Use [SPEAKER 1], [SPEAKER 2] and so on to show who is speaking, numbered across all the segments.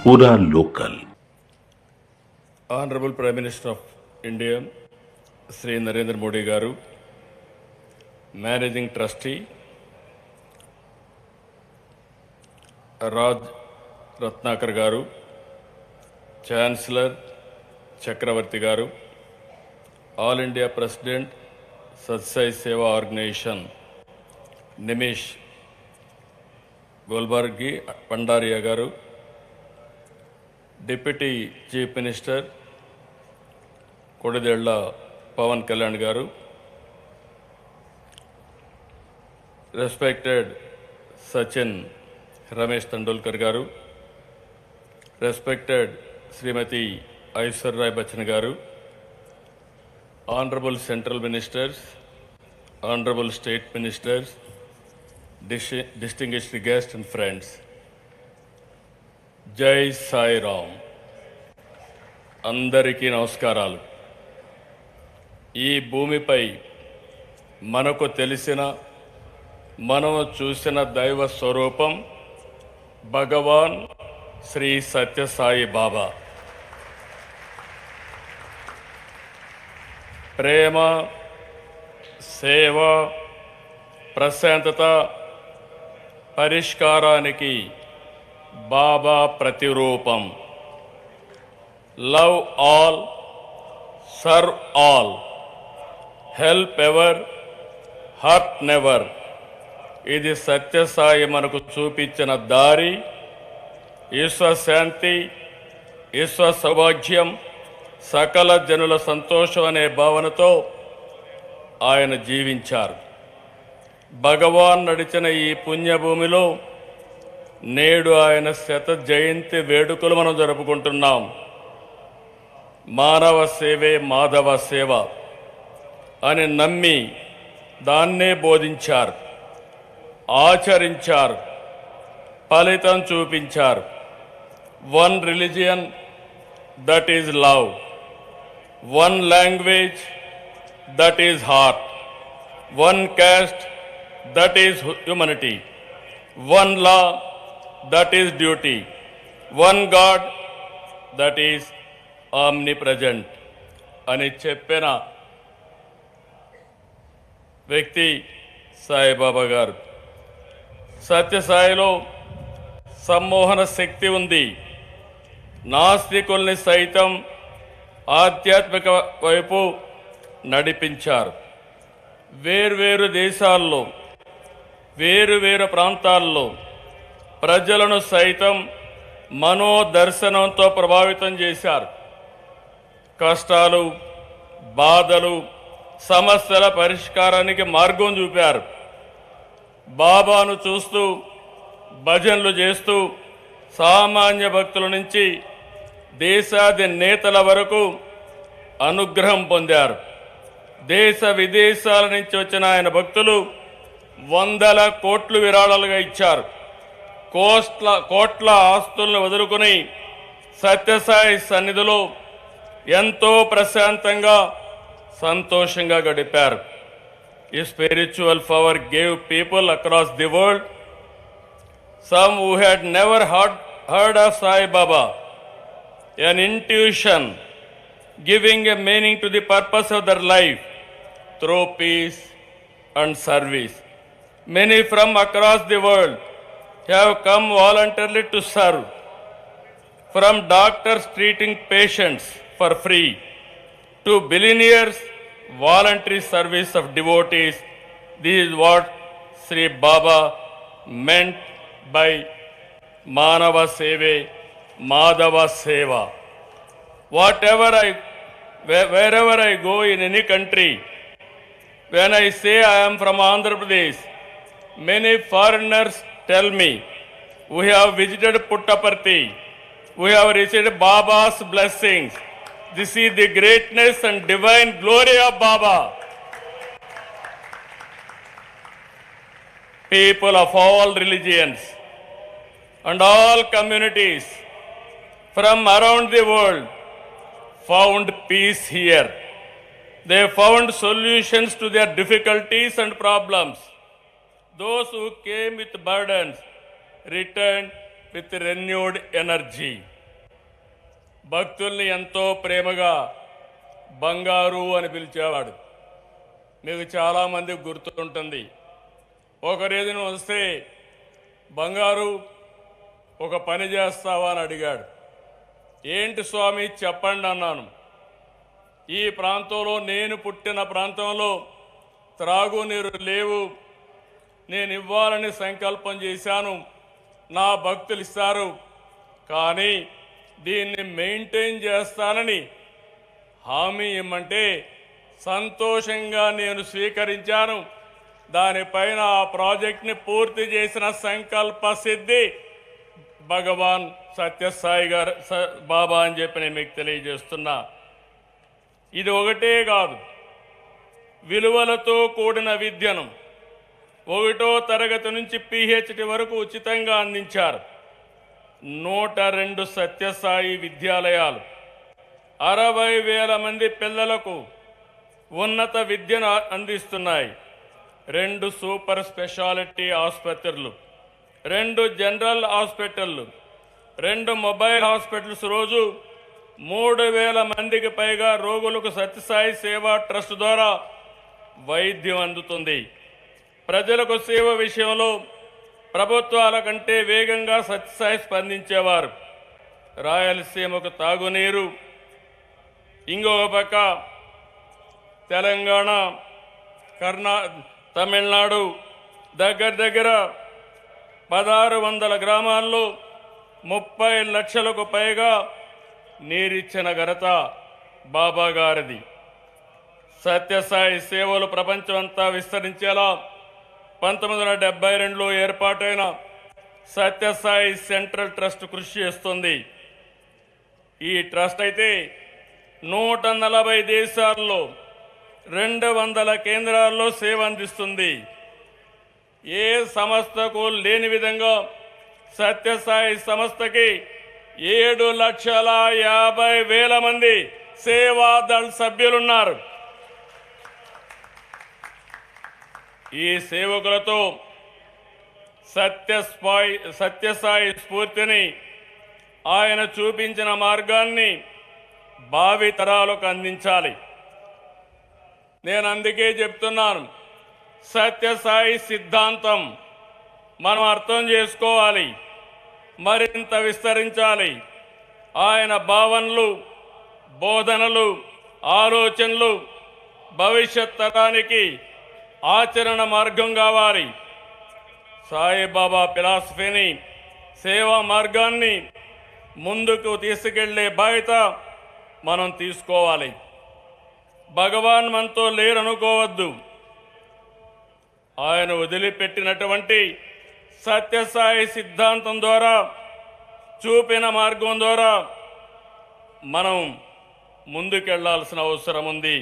[SPEAKER 1] पूरा local.
[SPEAKER 2] Honorable Prime Minister of India, Sri Narendra Modi Garu, Managing Trustee, Raj Ratnakar Garu, Chancellor Chakravarti Garu, All India President, Satsai Seva Organization, Nimish Golbargi Pandaria Garu, Deputy Chief Minister Kodidella Pawan Kalyan Garu, respected Sachin Ramesh Tendulkar Garu, respected Srimati Aishwarya Rai Bachchan Garu, Honorable Central Ministers, Honorable State Ministers, distinguished guests and friends. జై సాయిరామ్. అందరికీ నమస్కారాలు. ఈ భూమిపై మనకు తెలిసిన మనం చూసిన దైవ స్వరూపం భగవాన్ శ్రీ సత్యసాయి బాబా. ప్రేమ, సేవ, ప్రశాంతత, పరిష్కారానికి బాబా ప్రతిరూపం. Love all, serve all, help ever, hurt never. ఇది సత్యసాయి మనకు చూపించిన దారి. విశ్వశాంతి, విశ్వ సౌభాగ్యం, సకల జనుల సంతోషం అనే భావనతో ఆయన జీవించారు. భగవాన్ నడిచిన ఈ పుణ్యభూమిలో నేడు ఆయన శత జయంతి వేడుకలు మనం జరుపుకుంటున్నాం. మానవ సేవే మాధవ సేవ అని నమ్మి దాన్నే బోధించారు, ఆచరించారు, ఫలితం చూపించారు. One religion, that is love. One language, that is heart. One caste, that is humanity. One law, that is duty. One God, that is omnipresent అని చెప్పిన వ్యక్తి సాయిబాబా గారు. సత్యసాయిలో సమ్మోహన శక్తి ఉంది. నాస్తికుల్ని సైతం ఆధ్యాత్మిక వైపు నడిపించారు. వేర్వేరు దేశాల్లో, వేరువేరు ప్రాంతాల్లో ప్రజలను సైతం మనోదర్శనంతో ప్రభావితం చేశారు. కష్టాలు, బాధలు, సమస్యల పరిష్కారానికి మార్గం చూపారు. బాబాను చూస్తూ, భజనలు చేస్తూ సామాన్య భక్తుల నుంచి దేశాధినేతల వరకు అనుగ్రహం పొందారు. దేశ విదేశాల నుంచి వచ్చిన ఆయన భక్తులు వందల కోట్లు విరాళాలుగా ఇచ్చారు. కోట్ల ఆస్తులను వదులుకొని సత్యసాయి సన్నిధిలో ఎంతో ప్రశాంతంగా, సంతోషంగా గడిపారు. ఈ spiritual power gave people across the world, some who had never heard of Sai Baba, an intuition giving a meaning to the purpose of their life through peace and service. Many from across the world have come voluntarily to serve, from doctors treating patients for free to billionaires voluntary service of devotees. This is what Sri Baba meant by Manava Seve, Madhava Seva. Wherever I go in any country, when I say I am from Andhra Pradesh, many foreigners tell me, we have visited Puttaparthi, we have received Baba's blessings. This is the greatness and divine glory of Baba. People of all religions and all communities from around the world found peace here. They found solutions to their difficulties and problems. Those who came with burdens returned with renewed energy. భక్తుల్ని ఎంతో ప్రేమగా బంగారు అని పిలిచేవాడు. మీకు చాలామంది గుర్తుంటుంది. ఒక రోజున వస్తే బంగారు ఒక పని చేస్తావా అని అడిగాడు. ఏంటి స్వామి చెప్పండి అన్నాను. ఈ ప్రాంతంలో, నేను పుట్టిన ప్రాంతంలో త్రాగునీరు లేవు, నేను ఇవ్వాలని సంకల్పం చేశాను, నా భక్తులు ఇస్తారు, కానీ దీన్ని మెయింటైన్ చేస్తానని హామీ ఇమ్మంటే సంతోషంగా నేను స్వీకరించాను. దానిపైన ఆ ప్రాజెక్ట్ని పూర్తి చేసిన సంకల్ప సిద్ధి భగవాన్ సత్యసాయి గారు బాబా అని చెప్పి నేను మీకు తెలియజేస్తున్నా. ఇది ఒకటే కాదు, విలువలతో కూడిన విద్యను 1వ తరగతి నుంచి PhD వరకు ఉచితంగా అందించారు. 102 సత్యసాయి విద్యాలయాలు 60,000 మంది పిల్లలకు ఉన్నత విద్యను అందిస్తున్నాయి. 2 సూపర్ స్పెషాలిటీ ఆసుపత్రులు, 2 జనరల్ హాస్పిటళ్ళు, 2 మొబైల్ హాస్పిటల్స్, రోజు 3,000 మందికి పైగా రోగులకు సత్యసాయి సేవా ట్రస్ట్ ద్వారా వైద్యం అందుతుంది. ప్రజలకు సేవ విషయంలో ప్రభుత్వాల కంటే వేగంగా సత్యసాయి స్పందించేవారు. రాయలసీమకు తాగునీరు, ఇంకొక పక్క తెలంగాణ, తమిళనాడు దగ్గర 1600 గ్రామాల్లో 30 లక్షలకు పైగా నీరిచ్చిన ఘనత బాబా గారిది. సత్యసాయి సేవలు ప్రపంచమంతా విస్తరించేలా 1972లో ఏర్పాటైన సత్యసాయి సెంట్రల్ ట్రస్ట్ కృషి చేస్తుంది. ఈ ట్రస్ట్ అయితే 140 దేశాల్లో 200 కేంద్రాల్లో సేవ అందిస్తుంది. ఏ సంస్థకు లేని విధంగా సత్యసాయి సంస్థకి 7,50,000 మంది సేవాదళ్ సభ్యులున్నారు. ఈ సేవకులతో సత్యసాయి స్ఫూర్తిని, ఆయన చూపించిన మార్గాన్ని భావి తరాలకు అందించాలి. నేను అందుకే చెప్తున్నాను, సత్యసాయి సిద్ధాంతం మనం అర్థం చేసుకోవాలి, మరింత విస్తరించాలి. ఆయన భావనలు, బోధనలు, ఆలోచనలు భవిష్యత్ తరానికి ఆచరణ మార్గం కావాలి. సాయిబాబా ఫిలాసఫీని, సేవా మార్గాన్ని ముందుకు తీసుకెళ్లే బాధ్యత మనం తీసుకోవాలి. భగవాన్ మనతో లేరనుకోవద్దు. ఆయన వదిలిపెట్టినటువంటి సత్యసాయి సిద్ధాంతం ద్వారా, చూపిన మార్గం ద్వారా మనం ముందుకెళ్లాల్సిన అవసరం ఉంది.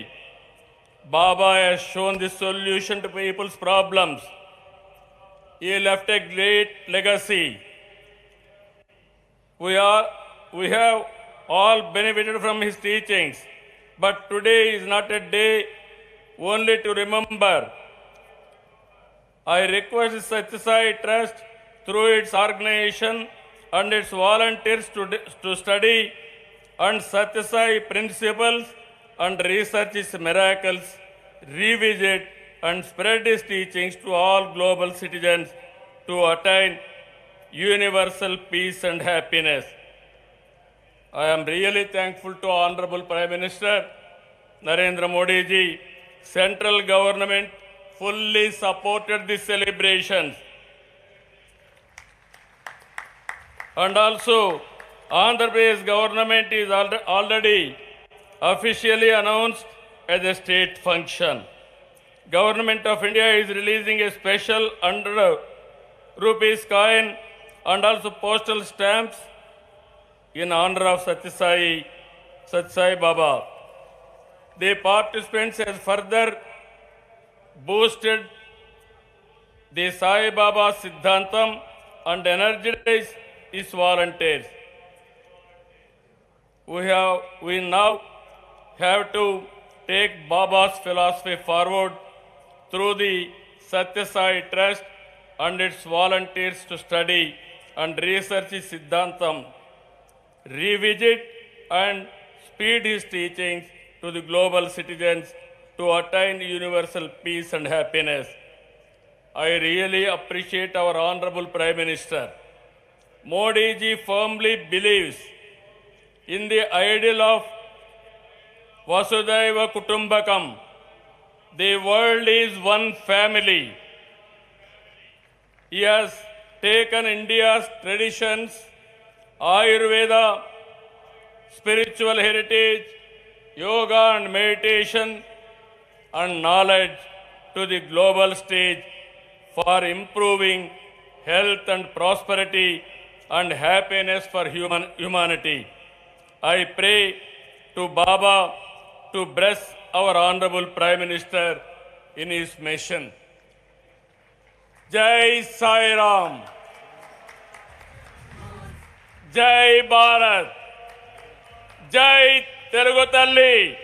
[SPEAKER 2] Baba has shown the solution to people's problems. He left a great legacy. We have all benefited from his teachings, but today is not a day only to remember. I request the Satyasai Trust through its organization and its volunteers to study and Satyasai principles and research his miracles, revisit and spread his teachings to all global citizens to attain universal peace and happiness. I am really thankful to Honorable Prime Minister Narendra Modi ji. Central government fully supported the celebrations. And also, Andhra Pradesh government is already officially announced as a state function. Government of India is releasing a special 100 rupees coin and also postal stamps in honor of Satyasai Baba. The participants has further boosted the Sai Baba Siddhantam and energized his volunteers. We now have to take Baba's philosophy forward through the Satyasai Trust and its volunteers to study and research his Siddhantam, revisit and speed his teachings to the global citizens to attain universal peace and happiness. I really appreciate our Honorable Prime Minister. Modi ji firmly believes in the ideal of Vasudhaiva Kutumbakam. The world is one family. He has taken India's traditions, Ayurveda, spiritual heritage, yoga and meditation, and knowledge to the global stage for improving health and prosperity and happiness for humanity. I pray to Baba to bless our Honorable Prime Minister in his mission. Jai Sai Ram. Jai Bharat. Jai Telugu Talli.